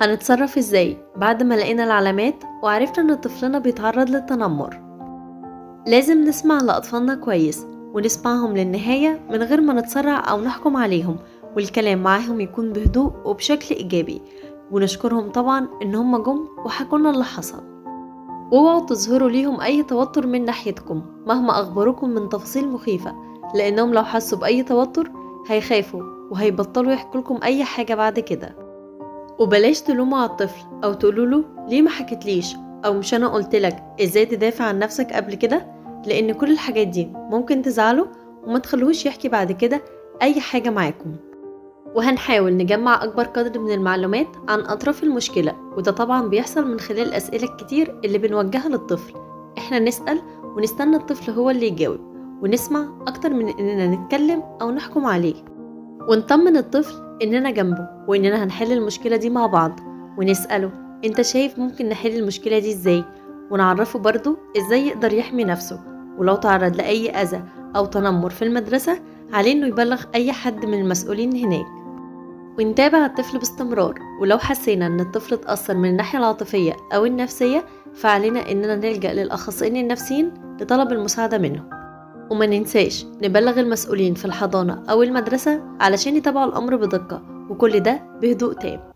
هنتصرف ازاي بعد ما لقينا العلامات وعرفنا ان طفلنا بيتعرض للتنمر؟ لازم نسمع لأطفالنا كويس ونسمعهم للنهاية من غير ما نتسرع أو نحكم عليهم، والكلام معاهم يكون بهدوء وبشكل إيجابي، ونشكرهم طبعا إن هم جم وحكونا اللي حصل. واوعوا تظهروا ليهم أي توتر من ناحيتكم مهما أخبروكم من تفاصيل مخيفة، لأنهم لو حسوا بأي توتر هيخافوا وهيبطلوا يحكولكم أي حاجة بعد كده. وبلاش تلوموا على الطفل أو تقولوله ليه ما حكيتليش أو مش أنا قلتلك إزاي تدافع عن نفسك قبل كده، لأن كل الحاجات دي ممكن تزعله وما تخلوهوش يحكي بعد كده أي حاجة معاكم. وهنحاول نجمع أكبر قدر من المعلومات عن أطراف المشكلة، وده طبعا بيحصل من خلال الأسئلة الكتير اللي بنوجهها للطفل. إحنا نسأل ونستنى الطفل هو اللي يجاوب، ونسمع أكتر من إننا نتكلم أو نحكم عليه، ونطمن الطفل إننا جنبه وإننا هنحل المشكلة دي مع بعض، ونسأله أنت شايف ممكن نحل المشكلة دي إزاي، ونعرفه برضو إزاي يقدر يحمي نفسه، ولو تعرض لأي أذى أو تنمر في المدرسة عليه إنه يبلغ أي حد من المسؤولين هناك. ونتابع الطفل باستمرار، ولو حسينا إن الطفل اتأثر من الناحية العاطفية أو النفسية فعلينا إننا نلجأ للأخصائيين النفسيين لطلب المساعدة منهم. وما ننساش نبلغ المسؤولين في الحضانة أو المدرسة علشان يتابعوا الأمر بدقة، وكل ده بهدوء تام.